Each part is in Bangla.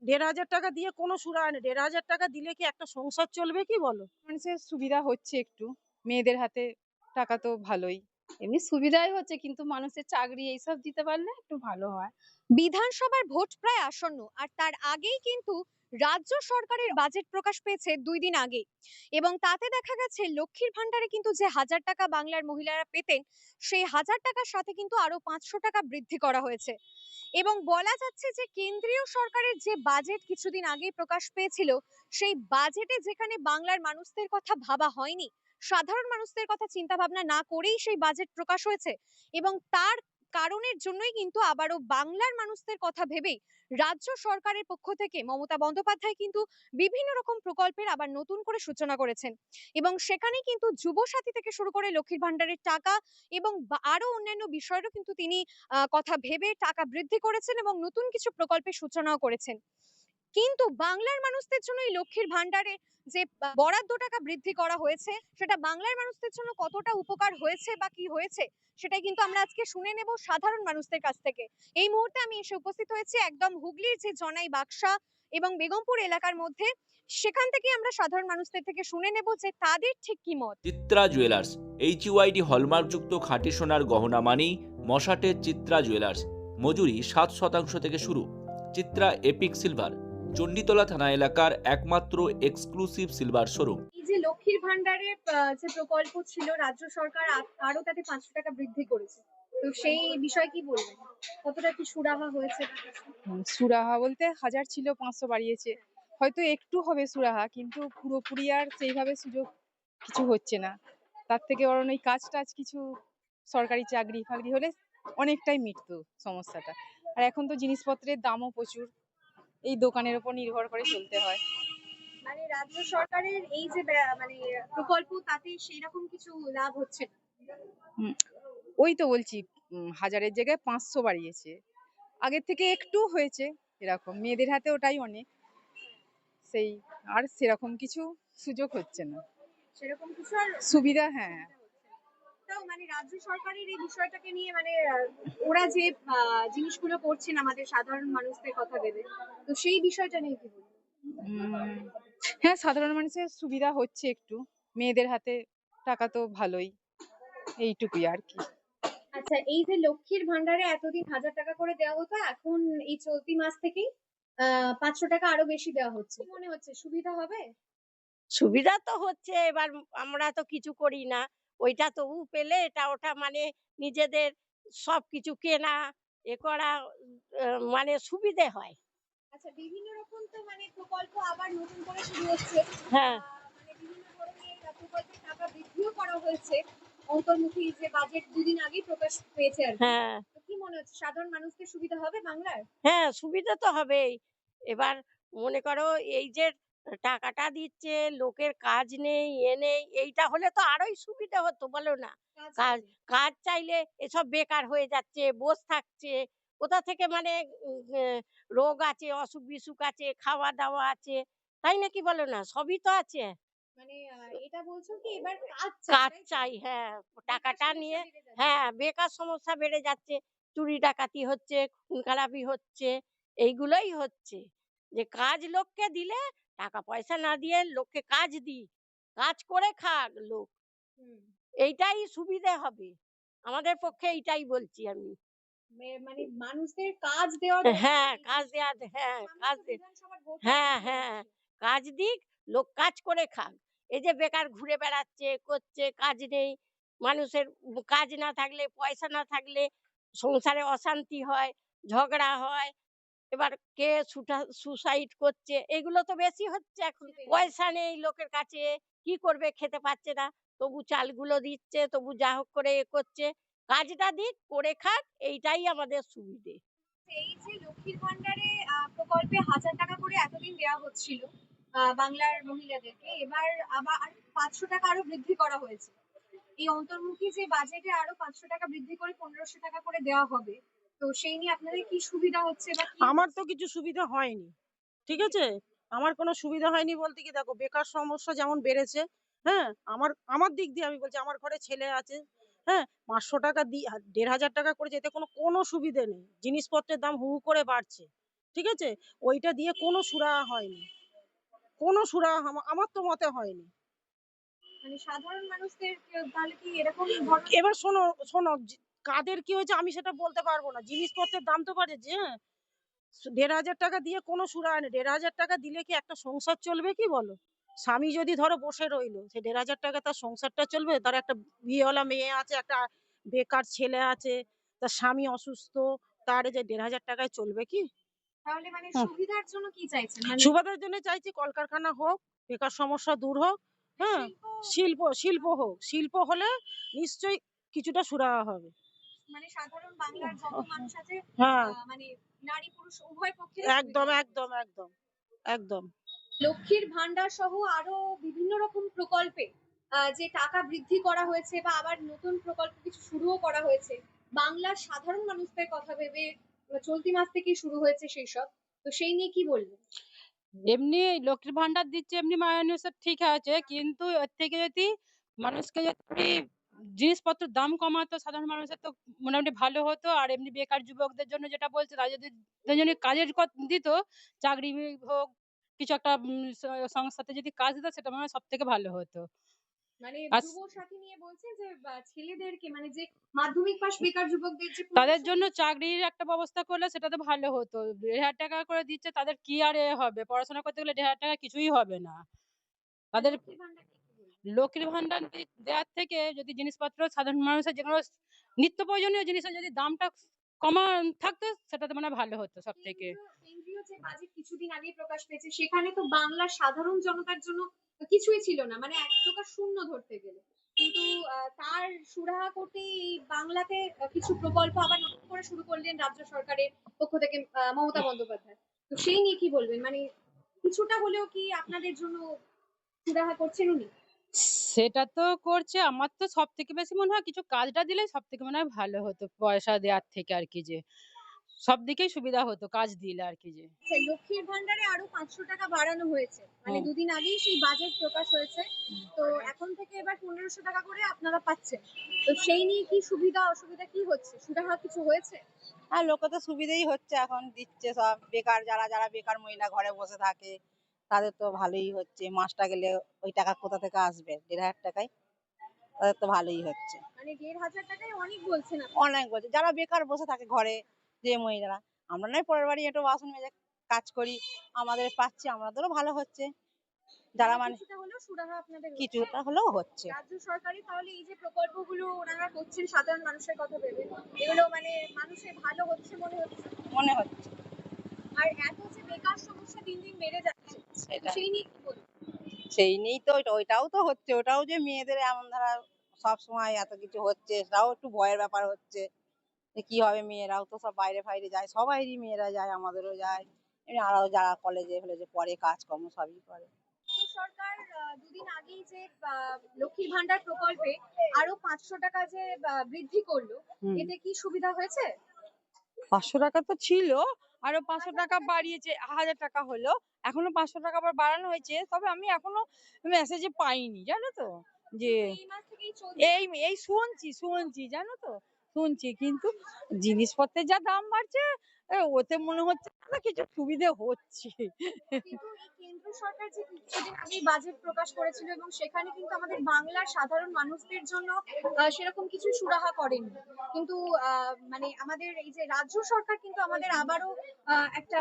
1,500 টাকা দিয়ে কোনো সুরাহা নেই। 1,500 টাকা দিলে কি একটা সংসার চলবে কি বলো? মানুষের সুবিধা হচ্ছে একটু। মেয়েদের হাতে টাকা তো ভালোই। এমনি সুবিধাই হচ্ছে, কিন্তু মানুষের চাকরি এইসব দিতে পারলে একটু ভালো হয়। বিধানসভার ভোট প্রায় আসন্ন, আর তার আগেই কিন্তু রাজ্য সরকারের বাজেট প্রকাশ পেয়েছে 2 দিন আগে, এবং তাতে দেখা গেছে লক্ষ্মীর ভান্ডারে কিন্তু যে 1,000 টাকা বাংলার মহিলারা পেতেন, সেই 1,000 টাকার সাথে কিন্তু আরো 500 টাকা বৃদ্ধি করা হয়েছে। এবং বলা যাচ্ছে যে কেন্দ্রীয় সরকারের যে বাজেট কিছুদিন আগেই প্রকাশ পেয়েছিল, সেই বাজেটে যেখানে বাংলার মানুষদের কথা ভাবা হয়নি, সাধারণ মানুষদের কথা চিন্তা ভাবনা না করেই সেই বাজেট প্রকাশ হয়েছে, এবং তার কারণের জন্যই কিন্তু আবারও বাংলার মানুষদের কথা ভেবেই রাজ্য সরকারের পক্ষ থেকে মমতা বন্দ্যোপাধ্যায় কিন্তু বিভিন্ন রকম প্রকল্পের আবার নতুন করে সূচনা করেছেন। এবং সেখানে কিন্তু যুবসাথী থেকে শুরু করে লক্ষ্মীর ভান্ডারের টাকা এবং আরো অন্যান্য বিষয়েরও কিন্তু তিনি কথা ভেবে টাকা বৃদ্ধি করেছেন এবং নতুন কিছু প্রকল্পের সূচনাও করেছেন। কিন্তু বাংলার মানুষদের জন্য এই লক্ষ্মীর ভান্ডারে যে বরাদ্দ টাকা বৃদ্ধি করা হয়েছে, সেটা বাংলার মানুষদের জন্য কতটা উপকার হয়েছে বা কি হয়েছে, সেটাই কিন্তু আমরা আজকে শুনে নেব সাধারণ মানুষদের কাছ থেকে। এই মুহূর্তে আমি এসে উপস্থিত হয়েছি একদম হুগলির যে জনাই বাক্সা এবং বেগমপুর এলাকার মধ্যে। সেখান থেকে আমরা সাধারণ মানুষদের থেকে শুনে নেব যে তাদের ঠিক কি মত। চিত্রা জুয়েলার্স, এইচইউআইডি হলমার্কযুক্ত খাঁটি সোনার গহনা মানেই মশাটের চিত্রা জুয়েলার্স। মজুরি 7% থেকে শুরু। চিত্রা এপিক সিলভার, চণ্ডীতলা থানা এলাকার একমাত্র এক্সক্লুসিভ সিলভার শোরুম। এই যে লক্ষ্মীর ভান্ডারে যে প্রকল্প ছিল, রাজ্য সরকার আরো তাতে 500 টাকা বৃদ্ধি করেছে, তো সেই বিষয়ে কি বলবেন? কতটা কি সুরাহা হয়েছে? সুরাহা বলতে 1000 ছিল 500 বাড়িয়েছে। হয়তো একটু হবে সুরাহা, কিন্তু পুরোপুরি আর সেইভাবে সুযোগ কিছু হচ্ছে না। তার থেকে বরং এই কাজ-টাজ কিছু সরকারি চাকরি-ফাকরি হলে অনেকটাই মিটতো সমস্যাটা। আর এখন তো জিনিসপত্রের দামও প্রচুর। এই দোকানের উপর নির্ভর করে চলতে হয়। মানে রাজ্য সরকারের এই যে মানে প্রকল্প, তাতে সেই রকম কিছু লাভ হচ্ছে না। হুম, ওই তো বলছি, 1000 এর জায়গায় 500 বাড়িয়েছে। আগের থেকে একটু হয়েছে এরকম। মেয়েদের হাতে ওটাই অনেক। সেই আর সেরকম কিছু সুযোগ হচ্ছে না। সেরকম কিছু আর সুবিধা হ্যাঁ। তাও মানে রাজ্য সরকারের এই বিষয়টাকে নিয়ে মানে ওরা যে জিনিসগুলো করছেন আমাদের সাধারণ মানুষদের কথা ভেবে, তো সেই বিষয়টা নিয়ে কি বলবেন? উম হ্যাঁ, সাধারণ মানুষের সুবিধা হচ্ছে একটু। মেয়েদের হাতে টাকা তো ভালোই। এইটুকুই আরকি। আচ্ছা, এই যে লক্ষ্মীর ভান্ডারে এতদিন 1,000 টাকা করে দেওয়া হতো, এখন এই চলতি মাস থেকেই 500 টাকা আরো বেশি দেওয়া হচ্ছে, কি মনে হচ্ছে সুবিধা হবে? সুবিধা তো হচ্ছে, এবার আমরা তো কিছু করি না। ওইটা তবু পেলে এটা ওটা মানে নিজেদের সবকিছু কেনা, এ করা মানে সুবিধে হয়। আচ্ছা, বিভিন্ন রকম তো মানে প্রকল্প আবার নতুন করে শুরু হচ্ছে। হ্যাঁ, মানে বিভিন্ন ধরনের প্রকল্পের টাকা বৃদ্ধিও করা হয়েছে। অন্তর্মুখী যে বাজেট 2 দিন আগেই প্রকাশ পেয়েছে আরকি। হ্যাঁ, তো কি মনে হচ্ছে সাধারণ মানুষদের সুবিধা হবে বাংলার? হ্যাঁ, সুবিধা তো হবেই। এবার মনে করো এই যে টাকাটা দিচ্ছে, লোকের কাজ নেই, এ নেই, এইটা হলে তো আরোই সুবিধা হতো, বলো না? কাজ কাজ নেই। কাজ চাইলে এসব বেকার হয়ে যাচ্ছে, বসে থাকছে। কোথা থেকে মানে রোগ আছে, অসুখ-বিসুখ আছে, খাওয়া-দাওয়া আছে। তাই নাকি বলো না? সবই তো আছে। মানে এটা বলছো কি এবার কাজ চাই, কাজ তাই তো? চাই, হ্যাঁ। বেকার টাকাটা সমস্যা নিয়ে, বেড়ে যাচ্ছে। হ্যাঁ, বেকার সমস্যা বেড়ে যাচ্ছে। চুরি ডাকাতি হচ্ছে, খুন খারাপি হচ্ছে, এইগুলোই হচ্ছে। যে কাজ লোককে দিলে, টাকা পয়সা না দিয়ে লোককে কাজ দিই। কাজ করে খাক লোক। হুম। এইটাই সুবিধে হবে। আমাদের পক্ষে এইটাই বলছি আমি। মানে মানুষদের কাজ দেওয়া দরকার হ্যাঁ, এই কাজ দেয়া, হ্যাঁ, সামনে কাজ তো দে, বিধানসভার ভোট হ্যাঁ, আসছে হ্যাঁ। আসছে। কাজ দিক, লোক কাজ করে খাক। এই যে বেকার ঘুরে বেড়াচ্ছে, করছে, কাজ নেই। মানুষের কাজ না থাকলে, পয়সা না থাকলে সংসারে অশান্তি হয়, ঝগড়া হয়। এবার কে সুসাইড করছে, এগুলো তো বেশি হচ্ছে এখন। পয়সা নেই লোকের কাছে, কি করবে? খেতে পাচ্ছে না। তবু চালগুলো দিচ্ছে, তবু যা হোক করে এ করছে। কাজটা দিক, করে খাক, এইটাই আমাদের সুবিধে। এই যে লক্ষ্মীর ভান্ডারে প্রকল্পে 1,000 টাকা করে এতদিন দেওয়া হচ্ছিল বাংলার মহিলাদেরকে, এবার আবার 500 টাকা আরো বৃদ্ধি করা হয়েছে। এই অন্তর্মুখী যে বাজেটে আরো 500 টাকা বৃদ্ধি করে 1,500 টাকা করে দেওয়া হবে, তো সেই নিয়ে আপনাদের কি সুবিধা হচ্ছে বা কি আমার তো হচ্ছে? কিছু সুবিধা হয়নি। ঠিক আছে? আমার কোনো সুবিধা হয়নি বলতে কি, দেখো বেকার সমস্যা যেমন বেড়েছে, হ্যাঁ? আমার আমার দিক দিয়ে আমি বলছি, আমার ঘরে ছেলে আছে, হ্যাঁ? ৫০০ টাকা ১,৫০০ টাকা করেছে, এতে কোনো সুবিধে নেই। জিনিসপত্রের দাম হু, হু করে বাড়ছে। ঠিক আছে, ওইটা দিয়ে কোনো সুরাহা হয়নি, কোনো সুরাহা আমার তো মতে হয়নি। মানে সাধারণ মানুষদের তাহলে কি এরকম ঘটনা? এবার শোনো শোনো কাদের কি হয়েছে আমি সেটা বলতে পারবো না, জিনিসপত্রের দাম তো বাড়েছে। হ্যাঁ, ১,৫০০ টাকা দিয়ে কোনো সুরাহা নেই। ১,৫০০ টাকা দিলে কি একটা সংসার চলবে কি বলো? স্বামী যদি ধরো বসে রইলো, সে ১,৫০০ টাকা তার সংসারটা চলবে? তার একটা বিয়েওয়ালা মেয়ে আছে, একটা বেকার ছেলে আছে, তার স্বামী অসুস্থ, তার এই যে ১,৫০০ টাকায় চলবে কি? তাহলে মানে হুম। সুবিধার জন্য কি চাইছেন? মানে সুবাদের জন্য চাইছি কলকারখানা হোক, বেকার সমস্যা দূর হোক। হ্যাঁ, শিল্প শিল্প হোক, শিল্প হলে নিশ্চয়ই কিছুটা সুরাহা হবে। মানে সাধারণ বাংলার যত মানুষ আছে হ্যাঁ, মানে নারী পুরুষ উভয় পক্ষের একদম একদম একদম একদম। লক্ষ্মীর ভান্ডার সহ আরো বিভিন্ন রকম প্রকল্পে যে টাকা বৃদ্ধি করা হয়েছে বা আবার নতুন প্রকল্প কিছু শুরুও করা হয়েছে বাংলার সাধারণ মানুষদের কথা ভেবে চলতি মাস থেকেই শুরু হয়েছে সেই সব, তো সেই নিয়ে কি বলবেন? এমনি লক্ষ্মীর ভান্ডার দিচ্ছে এমনি মানুষের ঠিক আছে, কিন্তু এর থেকে যদি মানুষকে যদি জিনিসপত্রের দাম কমাতো সাধারণ মানুষের তো মোটামুটি ভালো হতো। আর এমনি বেকার যুবকদের জন্য যেটা বলছে তারা যদি দুজনে কাজের দিত, চাকরি হোক কিছু একটা সংস্থাতে যদি কাজ দিত সেটা মনে হয় সব থেকে ভালো হতো। মানে আর যুব সাথী নিয়ে বলছেন যে ছেলেদেরকে মানে যে মাধ্যমিক পাশ বেকার যুবকদের যে তাদের জন্য চাকরির একটা ব্যবস্থা করলে সেটা তো ভালো হতো। ১,৫০০ টাকা করে দিচ্ছে, তাদের কি আর হবে? পড়াশোনা করতে গেলে ১,৫০০ টাকা কিছুই হবে না। তাদের লক্ষ্মীর ভান্ডার নিয়ে কি বলবেন? লক্ষ্মীর ভান্ডার দেওয়ার থেকে যদি জিনিসপত্র সাধারণ মানুষের যেগুলো নিত্য প্রয়োজনীয় জিনিসের যদি দামটা কমা থাকতো সেটা তো মনে হয় ভালো হতো সব থেকে। কেন্দ্রীয় যে বাজেট কিছুদিন আগে প্রকাশ পেয়েছে সেখানে তো বাংলার সাধারণ জনতার জন্য কিছুই ছিল না, মানে এক প্রকার শূন্য ধরতে গেলে। কিন্তু তার সুরাহা করতে এই বাংলাতে কিছু প্রকল্প আবার নতুন করে শুরু করলেন রাজ্য সরকারের পক্ষ থেকে মমতা বন্দ্যোপাধ্যায়। তো সেই নিয়ে কি বলবেন? মানে কিছুটা হলেও কি আপনাদের জন্য সুরাহা করছেন উনি? সেটা তো করছে। আমার তো সবথেকে বেশি মনে হয় কিছু কাজটা দিলেই সবথেকে মনে হয় ভালো হতো। পয়সা দেওয়ার থেকে আরকি যে। সব দিকেই সুবিধা হতো কাজ দিলে আরকি যে। আচ্ছা, লক্ষ্মীর ভান্ডারে আরো ৫০০ টাকা বাড়ানো হয়েছে। মানে হুম। দুদিন আগেই সেই বাজেট প্রকাশ হয়েছে। তো এখন থেকে এবার ১৫০০ টাকা করে আপনারা পাচ্ছেন। তো সেই নিয়ে কি সুবিধা অসুবিধা কি হচ্ছে? সুরাহা কিছু হয়েছে? আর লোকে তো সুবিধেই হচ্ছে, এখন দিচ্ছে সব বেকার যারা বেকার মহিলা ঘরে বসে থাকে তাদের তো ভালোই হচ্ছে। মাসটা গেলে ওই টাকা কোথা থেকে আসবে? ১,৫০০ টাকায় তাদের তো ভালোই হচ্ছে। মানে ১,৫০০ টাকায় অনেক বলছেন আপনি। অনেক বলছে যারা বেকার বসে থাকে ঘরে, যে মহিলারা, আমরা নয় পরের বাড়ি একটু বাসন মেজে কাজ করি, আমাদের পাচ্ছি, আমাদেরও ভালো হচ্ছে। যারা মানে কিছুটা হলেও সুরাহা আপনাদের হচ্ছে। কিছুটা হলেও হচ্ছে। রাজ্য সরকারই তাহলে এই যে প্রকল্পগুলো ওনারা করছেন সাধারণ মানুষের কথা ভেবে, এগুলো মানে মানুষের ভালো হচ্ছে মনে হচ্ছে। মনে হচ্ছে আর এত যে বেকার সমস্যা দিন দিন বেড়ে যাচ্ছে, তো সেটা, সেই নিয়ে কি বলবেন? সেই নিয়েই তো ওইটাও তো হচ্ছে, ওটাও যে মেয়েদের এমন ধারা সব সময় এত কিছু হচ্ছে, সেটাও একটু ভয়ের ব্যাপার হচ্ছে যে কি হবে। মেয়েরাও তো সব বাইরে ফাইরে যায়, সবাইরই মেয়েরা যায়, আমাদেরও যায়, এমনি আরো যারা কলেজে ফলেজে পড়ে কাজকর্ম সবই করে। রাজ্য সরকার দুদিন আগেই যে লক্ষ্মীর ভান্ডার প্রকল্পে আরো ৫০০ টাকা যে বৃদ্ধি করলো, এতে কি সুবিধা হয়েছে? ৫০০ টাকা তো ছিল, আরো ৫০০ টাকা বাড়িয়েছে, ১,০০০ টাকা হলো। এখনো ৫০০ টাকা আবার বাড়ানো হয়েছে। তবে আমি এখনো মেসেজে পাইনি, জানো তো? যে এই মাস থেকেই চলছে। এই এই শুনছি জানো তো? শুনছি, কিন্তু জিনিসপত্রের যা দাম বাড়ছে, ওতে মনে হচ্ছে না কিছু সুবিধে হচ্ছে। কিন্তু এই কেন্দ্র সরকার যে কিছুদিন আগেই বাজেট প্রকাশ করেছিল এবং সেখানে কিন্তু আমাদের বাংলার সাধারণ মানুষদের জন্য সেরকম কিছু সুরাহা করেনি। কিন্তু মানে আমাদের এই যে রাজ্য সরকার কিন্তু আমাদের আবারও একটা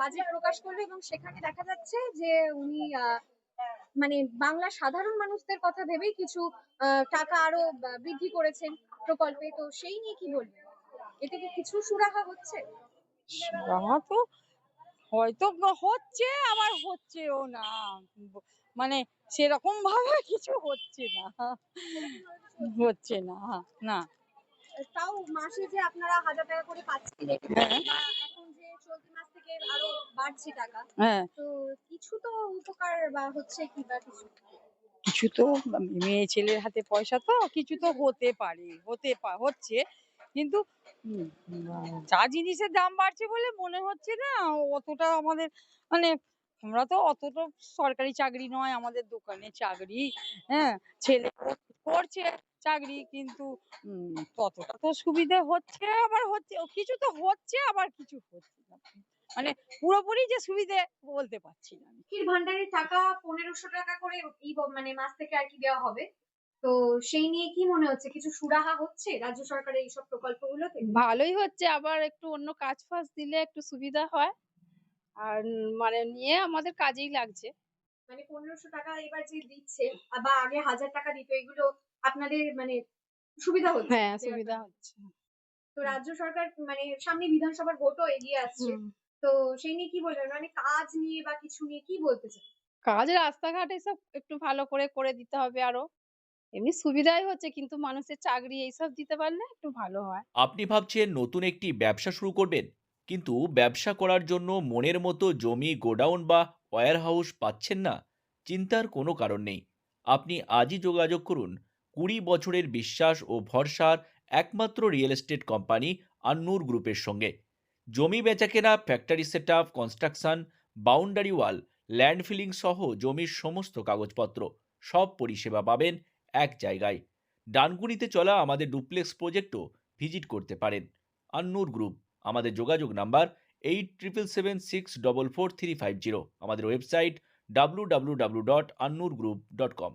বাজেট প্রকাশ করলো এবং সেখানে দেখা যাচ্ছে যে উনি মানে বাংলার সাধারণ মানুষদের কথা ভেবেই কিছু টাকা আরো বৃদ্ধি করেছেন প্রকল্পে। তো সেই নিয়ে কি বলবেন? এতে কি কিছু সুরাহা হচ্ছে? আমার তো হয়তো হচ্ছে, আবার হচ্ছেও না। ব- মানে সেরকম ভাবে কিছু হচ্ছে না, হচ্ছে না, না। তাও মাসে যে আপনারা ১,০০০ টাকা করে পাচ্ছেন হ্যাঁ, বা এখন যে চলতি মাস থেকে আরো বাড়ছে টাকা, হ্যাঁ, তো কিছু তো উপকার বা হচ্ছে কি বা কিছু? কিছু তো মেয়ে ছেলের হাতে পয়সা, তো কিছু তো হতে পারে, হচ্ছে, কিন্তু যা জিনিসের দাম বাড়ছে বলে মনে হচ্ছে না অতটা আমাদের, মানে আমরা তো অতটা সরকারি চাকরি নয়, আমাদের দোকানে চাকরি। হ্যাঁ, ছেলে করছে চাকরি, কিন্তু ততটা তো সুবিধা হচ্ছে, আবার হচ্ছে কিছু তো হচ্ছে, আবার কিছু হচ্ছে না। মানে পুরোপুরি যে সুবিধে বলতে পারছি না আমি। লক্ষ্মীর ভান্ডারের টাকা 1500 টাকা করে মানে মাস থেকে আর কি দেওয়া হবে। তো সেই নিয়ে কি মনে হচ্ছে কিছু সুরাহা হচ্ছে রাজ্য সরকারের এইসব প্রকল্পগুলোতে? ভালোই হচ্ছে, আবার একটু অন্য কাজ ফাজ দিলে একটু সুবিধা হয়। আর মানে নিয়ে আমাদের কাজেই লাগছে। মানে 1500 টাকা এবার যে দিচ্ছে বা আগে 1000 টাকা দিত, এগুলো আপনাদের মানে সুবিধা হচ্ছে হ্যাঁ, দেওয়ার সুবিধা কারণে? হচ্ছে। তো রাজ্য সরকার মানে সামনে বিধানসভার ভোটও এগিয়ে আসছে। হুম। তো সেই নিয়ে কি বলবেন? মানে কাজ নিয়ে বা কিছু নিয়ে কি বলতে চান? কাজ রাস্তাঘাট এসব একটু ভালো করে দিতে হবে আরো। এমনি সুবিধাই হচ্ছে, কিন্তু মানুষের চাকরি এইসব দিতে পারলে একটু ভালো হয়। আপনি ভাবছেন নতুন একটি ব্যবসা শুরু করবেন, কিন্তু ব্যবসা করার জন্য মনের মতো জমি, গোডাউন বা ওয়্যারহাউস পাচ্ছেন না? চিন্তার কোনো কারণ নেই। আপনি আজই যোগাযোগ করুন 20 বছরের বিশ্বাস ও ভরসার একমাত্র রিয়েল এস্টেট কোম্পানি আন্নুর গ্রুপের সঙ্গে। জমি বেচাকেনা, factory set up, construction, boundary wall, land filling সহ জমির সমস্ত কাগজপত্র, সব পরিষেবা পাবেন এক জায়গায়। ডানকুনিতে চলা আমাদের ডুপ্লেক্স প্রজেক্টও ভিজিট করতে পারেন। আন্নুর গ্রুপ, আমাদের যোগাযোগ নাম্বার 8777644350, আমাদের ওয়েবসাইট www.annurgroup.com।